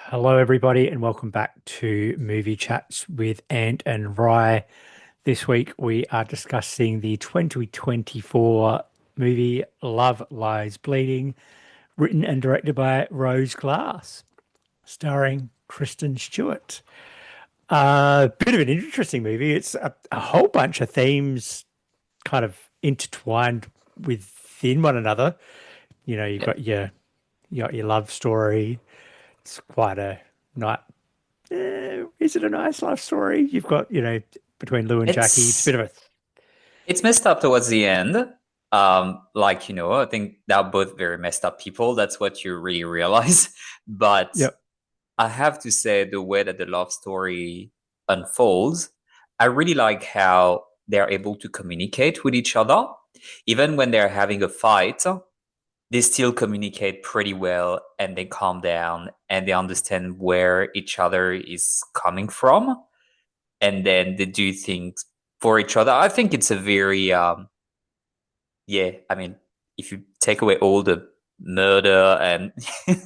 Hello, everybody, and welcome back to Movie Chats with Ant and Rye. This week we are discussing the 2024 movie Love Lies Bleeding, written and directed by Rose Glass, starring Kristen Stewart. A bit of an interesting movie. It's a whole bunch of themes kind of intertwined within one another. You know, Yeah. you got your love story. It's quite a nice. Is it a nice life story? You've got, between Lou and Jackie, it's a bit It's of a, it's messed up towards the end. I think they're both very messed up people. That's what you really realize. But yep. I have to say the way that the love story unfolds, I really like how they're able to communicate with each other. Even when they're having a fight, they still communicate pretty well and they calm down and they understand where each other is coming from. And then they do things for each other. I think it's a very yeah, I mean, if you take away all the murder and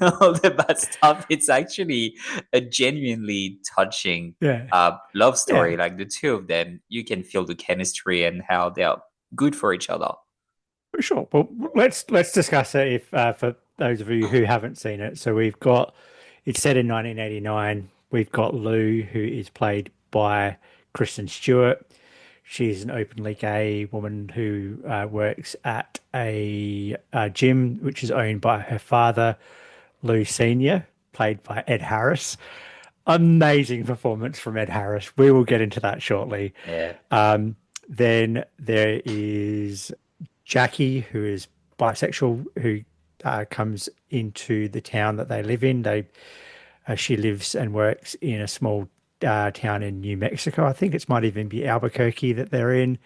all the bad stuff, it's actually a genuinely touching Yeah. love story. Yeah, Like the two of them, you can feel the chemistry and how they're good for each other. for sure. Well, let's discuss it if for those of you who haven't seen it. So we've got it's set in 1989. We've got Lou, who is played by Kristen Stewart. She's an openly gay woman who works at a gym which is owned by her father, Lou Senior, played by Ed Harris. Amazing performance from Ed Harris. We will get into that shortly. Yeah, Then there is Jackie, who is bisexual, who comes into the town that they live in. She lives and works in a small town in New Mexico. I think it might even be Albuquerque that they're in.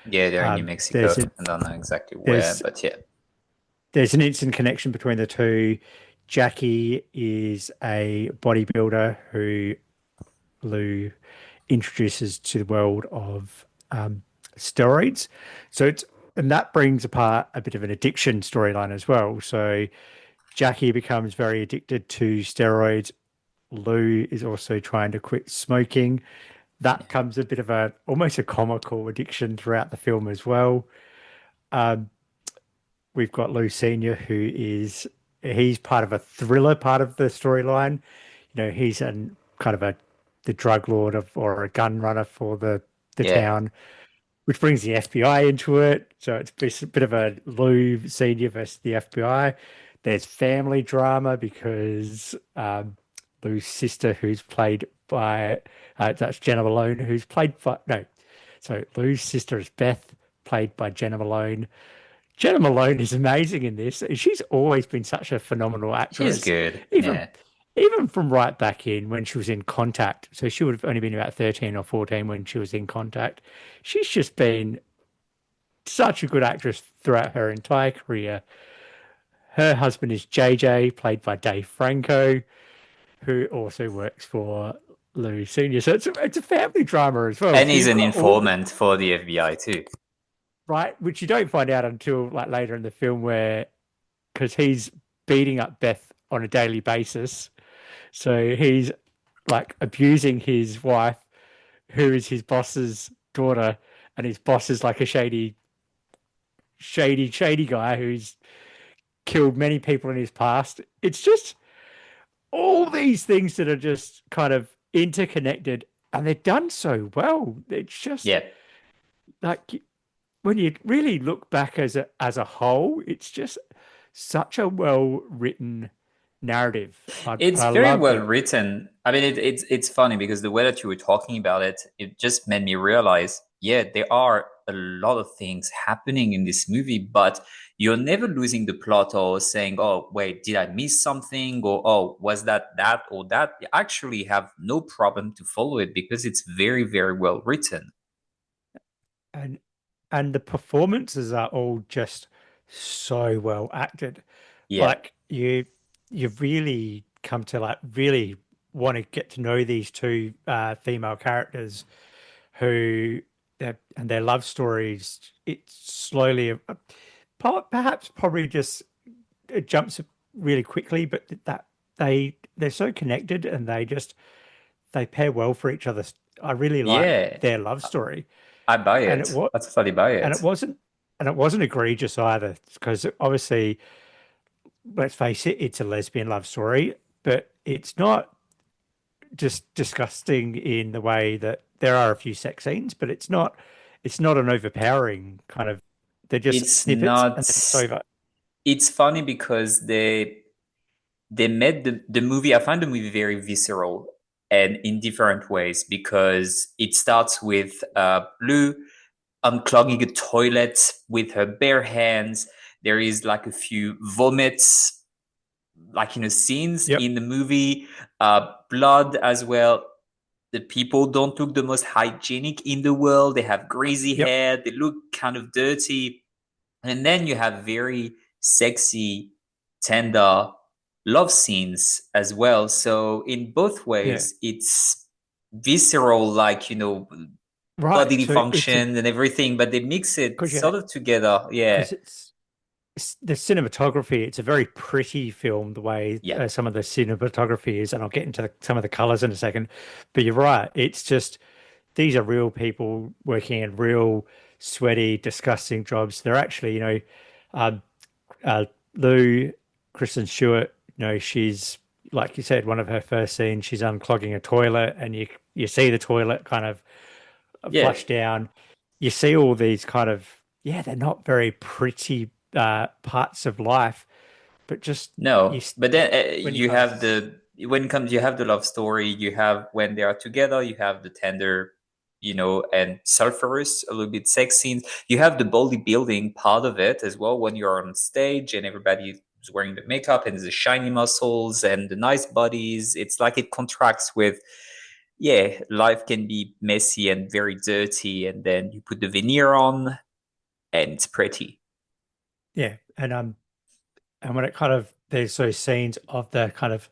yeah, they're in New Mexico. There's a, I don't know exactly where, there's but yeah, there's an instant connection between the two. Jackie is a bodybuilder who Lou introduces to the world of steroids. So it's and that brings apart a bit of an addiction storyline as well. So Jackie becomes very addicted to steroids. Lou is also trying to quit smoking. That comes a bit of a almost a comical addiction throughout the film as well. We've got Lou Senior, who is he's part of a thriller part of the storyline. He's an kind of a the drug lord of or a gun runner for the yeah, town, which brings the FBI into it. So it's a bit of a Lou Senior versus the FBI. There's family drama because Lou's sister, who's played by that's Jenna Malone, who's played by no, so Lou's sister is Beth, played by Jenna Malone. Jenna Malone is amazing in this. She's always been such a phenomenal she's actress, good. even Yeah, even from right back in when she was in Contact. So she would have only been about 13 or 14 when she was in Contact. She's just been such a good actress throughout her entire career. Her husband is JJ, played by Dave Franco, who also works for Louis Senior. So it's a family drama as well. and So he's you've an got all the informant for the FBI too. right, which you don't find out until like later in the film, where because he's beating up Beth on a daily basis. So he's like abusing his wife, who is his boss's daughter, and his boss is like a shady guy who's killed many people in his past. It's just all these things that are just kind of interconnected and they're done so well. It's just Yeah. like when you really look back as a whole, it's just such a well written narrative. It's I very loved well it. written. I mean, it's funny because the way that you were talking about it, it just made me realize, yeah, there are a lot of things happening in this movie, but you're never losing the plot or saying, "Oh, wait, did I miss something?" or "Oh, was that or that?" You actually have no problem to follow it because it's very, very well written. And the performances are all just so well acted. Yeah, Like you've really come to like really want to get to know these two female characters who and their love stories. It slowly, perhaps probably just it jumps really quickly, but that they're so connected and they pair well for each other. I really like Yeah, their love story, I buy and it it. was I totally buy and it. it wasn't egregious either because obviously, let's face it, it's a lesbian love story, but it's not just disgusting in the way that there are a few sex scenes, but it's not an overpowering kind of. They're just It's snippets not. and then it's over. It's funny because they made the movie. I find the movie very visceral and in different ways because it starts with Lou unclogging a toilet with her bare hands. There is like a few vomits, like scenes Yep, in the movie, blood as well. The people don't look the most hygienic in the world. They have greasy yep, hair. They look kind of dirty. And then you have very sexy, tender love scenes as well. So in both yeah, ways, it's visceral, like, right. bodily So it's a function and everything, but they mix it because yeah, sort of together. Yeah. because it's the cinematography. It's a very pretty film, the way Yeah. some of the cinematography is, and I'll get into some of the colors in a second. But you're right. It's just these are real people working in real sweaty, disgusting jobs. They're actually, um, uh, Lou, Kristen Stewart, she's like you said, one of her first scenes, she's unclogging a toilet, and you see the toilet kind of Yeah. flush down. You see all these kind of yeah, they're not very pretty parts of life, but just No, but then when you you kind of have when it comes you have the love story, you have when they are together, you have the tender, and sulfurous, a little bit sex scenes. You have the bodybuilding part of it as well when you're on stage and everybody is wearing the makeup and the shiny muscles and the nice bodies. It's like it contracts with, yeah, life can be messy and very dirty, and then you put the veneer on and it's pretty. yeah, and when it kind of there's those scenes of the kind of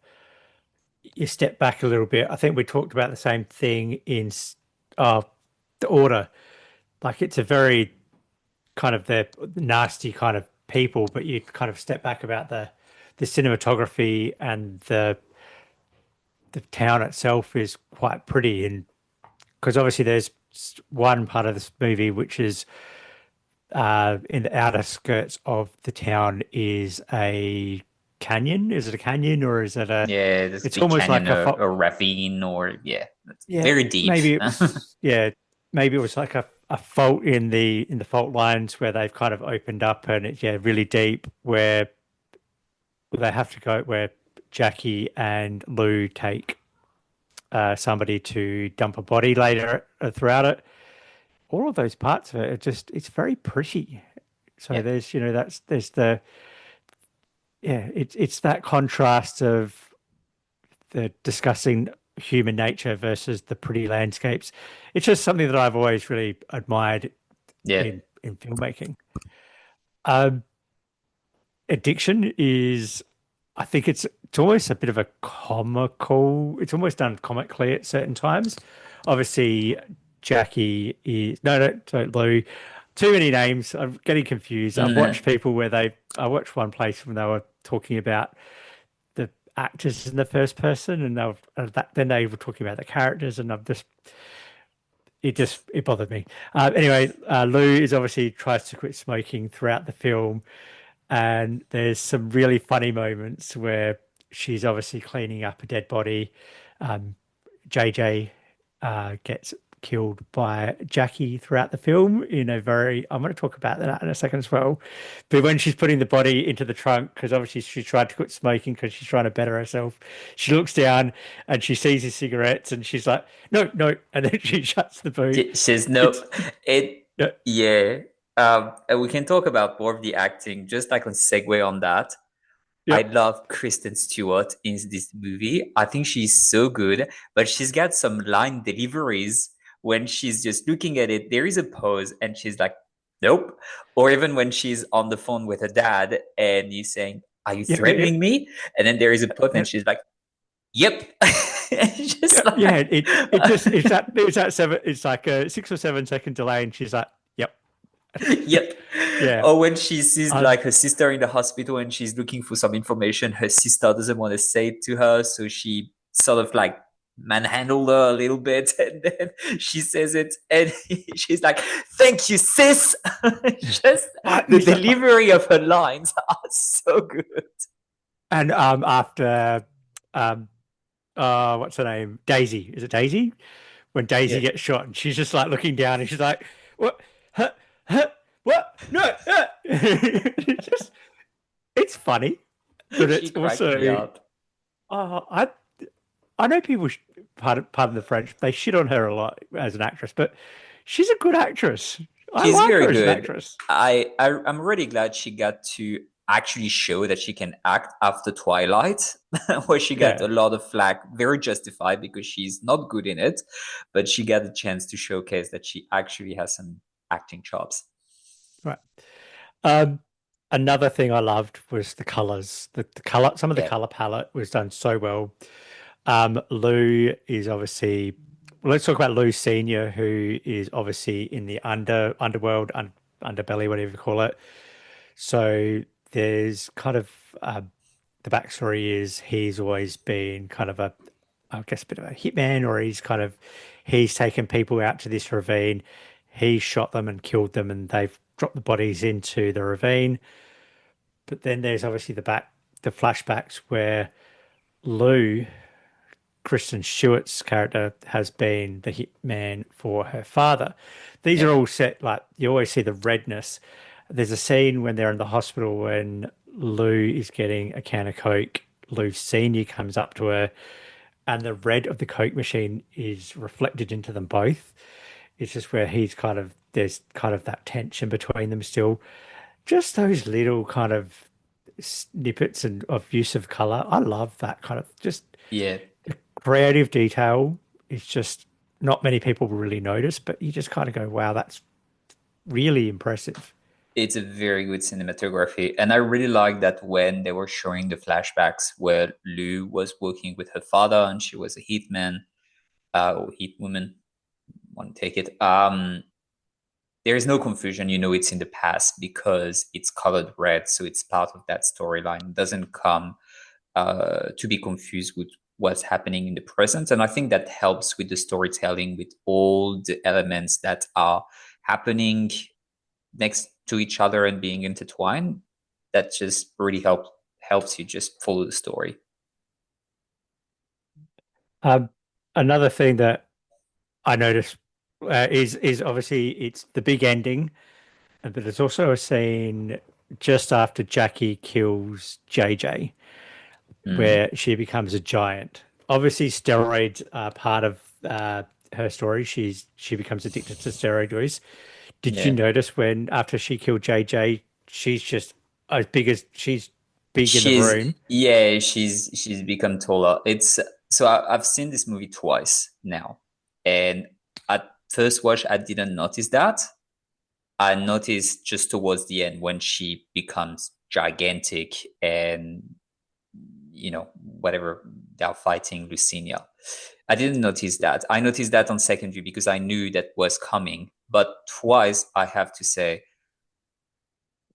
you step back a little bit. I think we talked about the same thing in the order. Like it's a very kind of the nasty kind of people, but you kind of step back about the cinematography and the town itself is quite pretty. And because obviously there's one part of this movie which is in the outer skirts of the town is a canyon. Is it a canyon or is it a? Yeah, this It's big almost canyon like a or ravine or yeah, it's yeah. very deep. Maybe it was yeah. Maybe it was like a fault in the fault lines where they've kind of opened up and it's yeah really deep where they have to go where Jackie and Lou take somebody to dump a body later throughout it. All of those parts of it are just it's very pretty. So Yeah, there's there's the yeah it's that contrast of the discussing human nature versus the pretty landscapes. It's just something that I've always really admired yeah, in filmmaking. Um, Addiction is, I think it's almost a bit of a comical. It's almost done comically at certain times. Obviously, Jackie is no, sorry, Lou. Too many names. I'm getting confused. I've watched people where I watched one place when they were talking about the actors in the first person, and then they were talking about the characters, and it bothered me. Anyway, Lou is obviously tries to quit smoking throughout the film, and there's some really funny moments where she's obviously cleaning up a dead body. Um, JJ gets killed by Jackie throughout the film in a very, I'm going to talk about that in a second as well. But when she's putting the body into the trunk, because obviously she tried to quit smoking because she's trying to better herself, she looks down and she sees his cigarettes and she's like, no, no. And then she shuts the boot. she says no. It's, It yeah, yeah. And we can talk about more of the acting, just like on segue on that. I yep, love Kristen Stewart in this movie. I think she's so good, but she's got some line deliveries when she's just looking at it. There is a pause and she's like, nope. Or even when she's on the phone with her dad and he's saying, are you yep, yep, threatening yep. me? And then there is a pause and And, she's like, yep. It's just yeah, like, it just it's that 7 it's like a 6 or 7 second delay and she's like, yep. Yep. Yeah. Or when she sees Um, like her sister in the hospital and she's looking for some information, her sister doesn't want to say it to her, so she sort of like manhandle her a little bit, and then she says it, and she's like, "Thank you, sis." Just I the used to, delivery of her lines are so good. and after um what's her name? Daisy. Is it Daisy? When Daisy Yeah, gets shot and she's just like looking down and she's like, what? Huh? Huh? What? No. It's just, it's funny, but she it's cracked me also, up. oh, I know people, pardon the French, they shit on her a lot as an actress, but she's a good actress. I She's like very her as an good. actress. I'm really glad she got to actually show that she can act after Twilight, where she got Yeah. a lot of flack, very justified because she's not good in it, but she got a chance to showcase that she actually has some acting chops. Right. Um, Another thing I loved was the colors. The color, some of the Yeah, color palette was done so well. Lou is obviously. Well, let's talk about Lou Senior, who is obviously in the underworld, underbelly, whatever you call it. So there's kind of the backstory is he's always been kind of a, I guess, a bit of a hitman, or he's taken people out to this ravine. He shot them and killed them, and they've dropped the bodies into the ravine. But then there's obviously the flashbacks where Lou, Kristen Stewart's character, has been the hitman for her father. These yeah, are all set like you always see the redness. There's a scene when they're in the hospital when Lou is getting a can of Coke. Lou Senior comes up to her, and the red of the Coke machine is reflected into them both. It's just where there's kind of that tension between them still. Just those little kind of snippets and of use of color. I love that kind of just yeah. creative detail. It's just not many people really notice, but you just kind of go, wow, that's really impressive. It's a very good cinematography, and I really like that when they were showing the flashbacks where Lou was working with her father and she was a hitman or hit woman, one take it. There is no confusion. You know, it's in the past because it's colored red, so it's part of that storyline. It doesn't come to be confused with what's happening in the present, and I think that helps with the storytelling, with all the elements that are happening next to each other and being intertwined. That just really helps you just follow the story. Um, Another thing that I noticed is obviously it's the big ending, but there's also a scene just after Jackie kills JJ Mm, where she becomes a giant. Obviously, steroids are part of her story. She becomes addicted to steroid use. Did you yeah. notice when after she killed JJ, she's just as big as she's big in the She's room? yeah, she's become taller. It's so I've seen this movie twice now, and at first watch I didn't notice that. I noticed just towards the end when she becomes gigantic and whatever they're fighting Lucinia. I didn't notice that. I noticed that on second view because I knew that was coming. But twice I have to say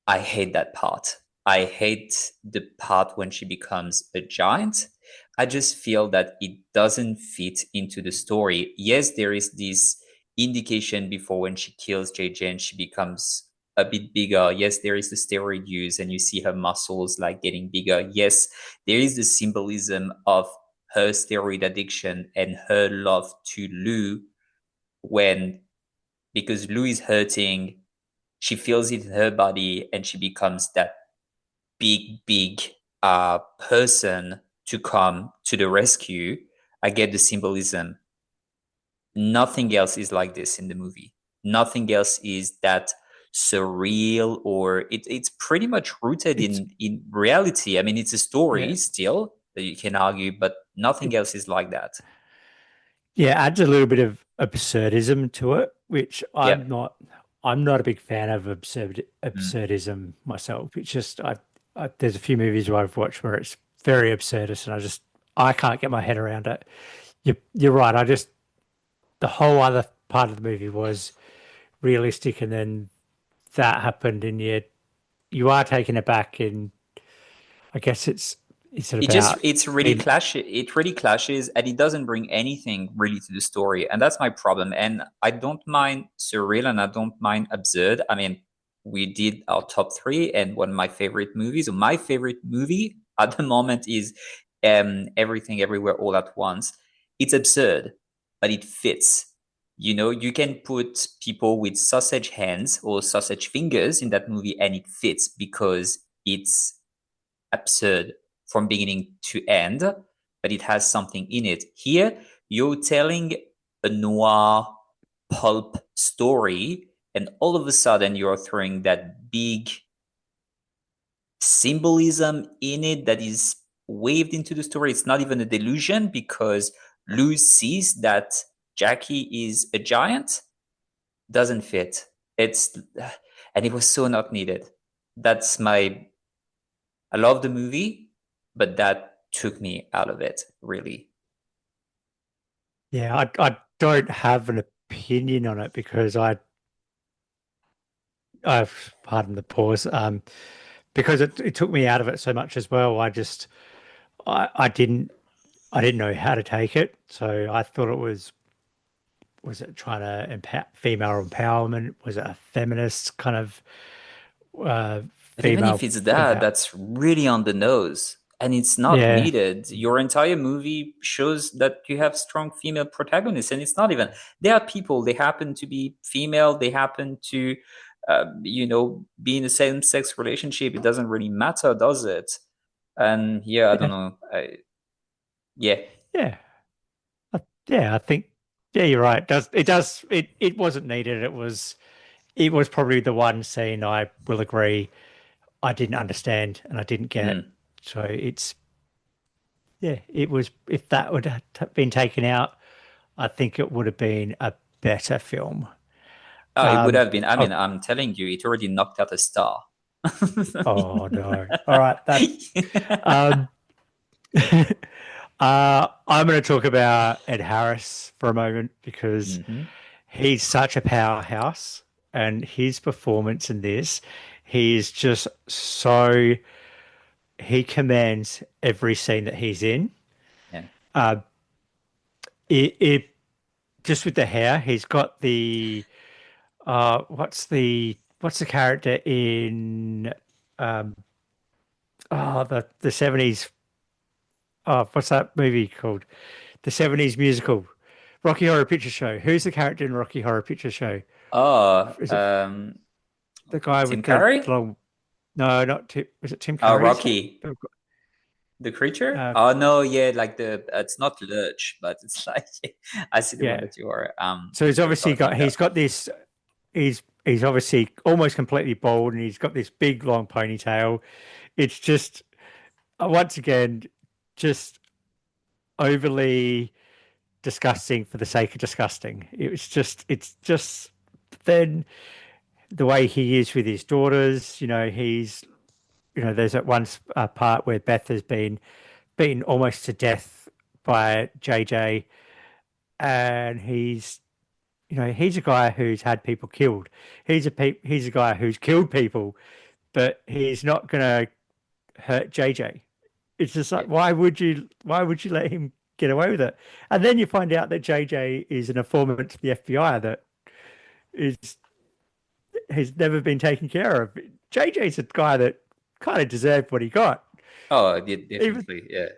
I hate that part. I hate the part when she becomes a giant. I just feel that it doesn't fit into the story. Yes, there is this indication before when she kills JJ and she becomes a bit bigger. Yes, there is the steroid use and you see her muscles like getting bigger. Yes, there is the symbolism of her steroid addiction and her love to Lou when because Lou is hurting, she feels it in her body and she becomes that big person to come to the rescue. I get the symbolism. Nothing else is like this in the movie. Nothing else is that surreal or it's pretty much rooted It's in reality. I mean, it's a story yeah, still that you can argue, but nothing it else is like that. yeah adds a little bit of absurdism to it, which Yeah. I'm not a big fan of Mm. absurdism myself. It's just there's a few movies where I've watched where it's very absurdist, and I can't get my head around it. You're right. The whole other part of the movie was realistic, and then that happened and you are taken aback, and I guess it's It just about it's really fem clash it really clashes, and it doesn't bring anything really to the story, and that's my problem. And I don't mind surreal and I don't mind absurd. I mean, we did our top three, and one of my favorite movies, or my favorite movie at the moment, is Everything Everywhere All at Once. It's absurd, but it fits. You know, you can put people with sausage hands or sausage fingers in that movie and it fits because it's absurd from beginning to end, but it has something in it. Here, you're telling a noir pulp story, and all of a sudden, you're throwing that big symbolism in it that is waved into the story. It's not even a delusion because Lou sees that Jackie is a giant, doesn't fit. It's and it was so not needed. That's my I love the movie, but that took me out of it, really. Yeah, I don't have an opinion on it because I've pardon the pause. Because it took me out of it so much as well. I didn't know how to take it. So I thought it was it trying to empower female empowerment? Was it a feminist kind of But even female if it's that, empower? that's really on the nose and it's not Yeah, needed. Your entire movie shows that you have strong female protagonists, and it's not even, they are people, they happen to be female, they happen to, be in the same sex relationship. It doesn't really matter, does it? And yeah, I don't yeah, know. Yeah, yeah, yeah. I think yeah, you're right. It wasn't needed. It was probably the one scene I will agree I didn't understand and I didn't get. mm. So it was if that would have been taken out, I think it would have been a better film. Oh, it would have been. I Oh, mean, I'm telling you, it already knocked out a star. oh no. All right, um I'm going to talk about Ed Harris for a moment because Hmm. he's such a powerhouse and his performance in this, he is just so he commands every scene that he's in. Yeah. Uh, it just with the hair, he's got the what's the character in um the 70s, what's that movie called? The 70s musical, Rocky Horror Picture Show. Who's the character in Rocky Horror Picture Show? Oh, Is it the guy Tim with the Curry? long? No, not Tim. Is it Tim Oh, Curry? Is it? Rocky, the creature? Uh, Oh no, yeah, like the it's not Lurch, but it's like I see the one yeah. that you are So he's you're obviously talking got about. he's got this. He's obviously almost completely bald, and he's got this big long ponytail. It's just once again just overly disgusting for the sake of disgusting. It's just then the way he is with his daughters. There's that one part where Beth has been beaten almost to death by JJ, and he's a guy who's had people killed. He's a guy who's killed people, but he's not gonna hurt JJ. It's just Yeah. like why would you let him get away with it? And then you find out that JJ is an informant to the FBI that is has never been taken care of. JJ's a guy that kind of deserved what he got. Oh, Even definitely. Yeah.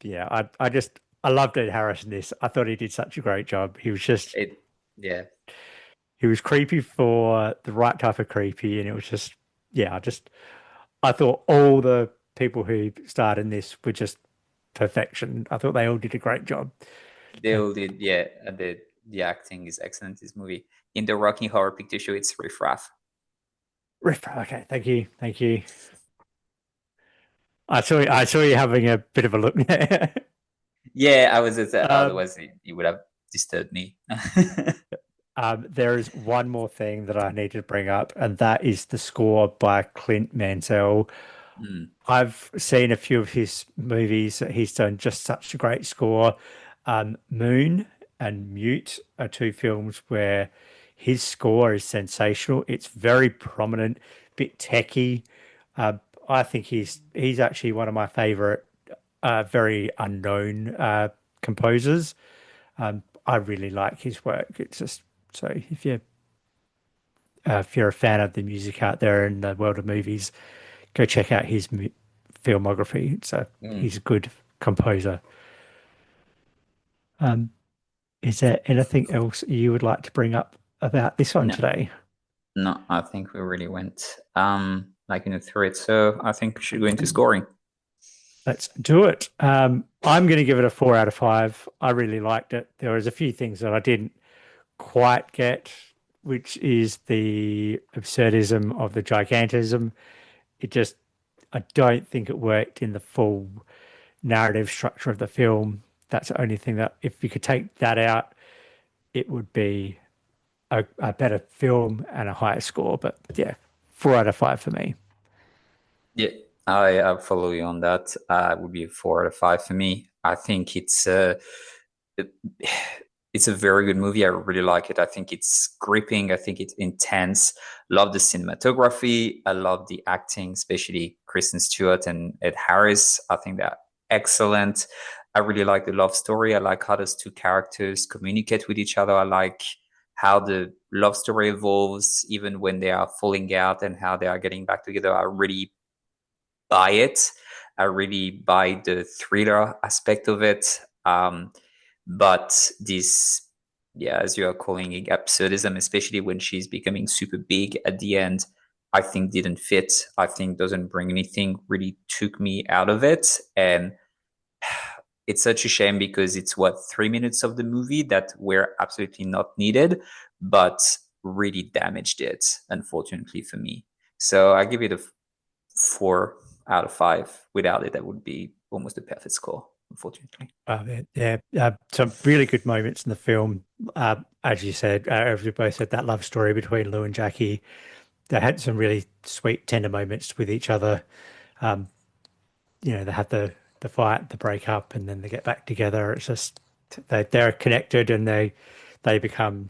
yeah, I loved Ed Harris in this. I thought he did such a great job. It yeah. He was creepy for the right type of creepy, and it was just yeah, I thought all the people who starred in this were just perfection. I thought they all did a great job. They Uh, all did, yeah. And the acting is excellent in this movie. In the Rocky Horror Picture Show, it's Riff Raff. Okay, thank you, thank you. I saw you having a bit of a look there. Yeah, I was just, um, otherwise it would have disturbed me. there is one more thing that I need to bring up, and that is the score by Clint Mansell. Mm, I've seen a few of his movies that he's done just such a great score. Moon and Mute are two films where his score is sensational. It's very prominent, bit techy. Uh, I think he's actually one of my favorite, very unknown composers. I really like his work. It's just so if you're a fan of the music out there in the world of movies, go check out his filmography. Mm. He's a good composer. Um, is there anything else you would like to bring up about this one No, today? no, I think we really went through it. So I think we should go into scoring. Let's do it. I'm going to give it a 4 out of 5. I really liked it. There was a few things that I didn't quite get, which is the absurdism of the gigantism. It just, I don't think it worked in the full narrative structure of the film. That's the only thing that, if you could take that out, it would be a better film and a higher score. But yeah, 4 out of 5 for me. Yeah, I follow you on that. It would be a 4 out of 5 for me. I think it, it's a very good movie. I really like it. I think it's gripping. I think it's intense. Love the cinematography. I love the acting, especially Kristen Stewart and Ed Harris. I think they're excellent. I really like the love story. I like how those two characters communicate with each other. I like how the love story evolves, even when they are falling out and how they are getting back together. I really buy it. I really buy the thriller aspect of it. But this, yeah, as you are calling it, absurdism, especially when she's becoming super big at the end, I think didn't fit. I think doesn't bring anything, really took me out of it. And it's such a shame because it's what 3 minutes of the movie that were absolutely not needed, but really damaged it, unfortunately for me. So I give it a 4 out of 5. Without it, that would be almost a perfect score, unfortunately. Some really good moments in the film. As you said, as we both said, that love story between Lou and Jackie. They had some really sweet, tender moments with each other. Um, they have the fight, the breakup, and then they get back together. It's just they're connected and they become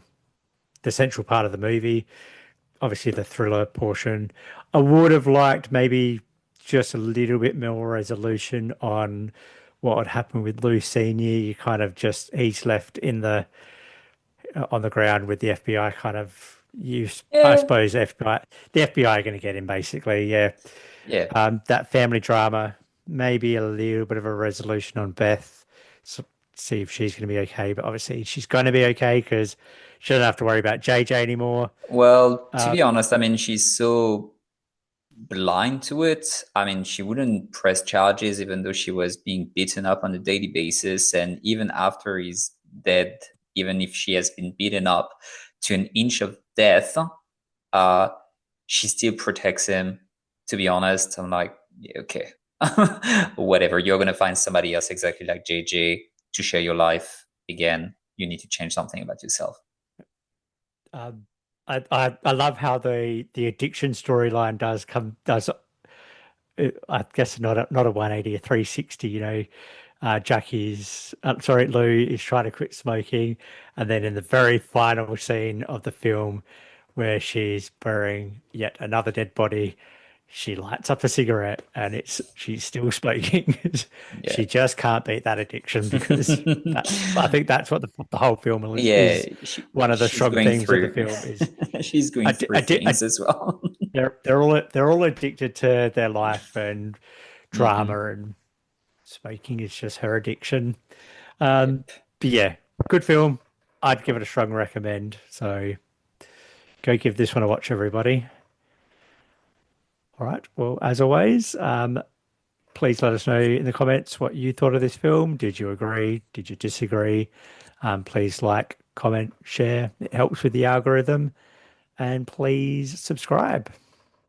the central part of the movie. Obviously, the thriller portion. I would have liked maybe just a little bit more resolution on what would happen with Lou Senior. You kind of just he's left in the on the ground with the FBI kind of use. I Yeah, suppose the FBI are going to get him basically. Yeah, yeah. that family drama, maybe a little bit of a resolution on Beth. So, see if she's going to be okay. But obviously, she's going to be okay because she doesn't have to worry about JJ anymore. Well, to Uh, be honest, I mean, she's so blind to it. I mean, she wouldn't press charges even though she was being beaten up on a daily basis. And even after he's dead, even if she has been beaten up to an inch of death, uh, she still protects him. To be honest, I'm like, yeah, okay, whatever. You're gonna find somebody else exactly like JJ to share your life again. You need to change something about yourself. I love how the addiction storyline does I guess not a 180, a 360, Lou is trying to quit smoking, and then in the very final scene of the film where she's burying yet another dead body, she lights up a cigarette and she's still smoking. Yeah. She just can't beat that addiction because I think that's what the whole film Yeah, is. One of the she's strong going themes of the through film is she's going through things as well. they're all addicted to their life and Hmm. drama, and smoking is just her addiction. Um, Yep. but yeah, good film. I'd give it a strong recommend. So go give this one a watch, everybody. All right. Well, as always, please let us know in the comments what you thought of this film. Did you agree? Did you disagree? Please like, comment, share. It helps with the algorithm. And please subscribe.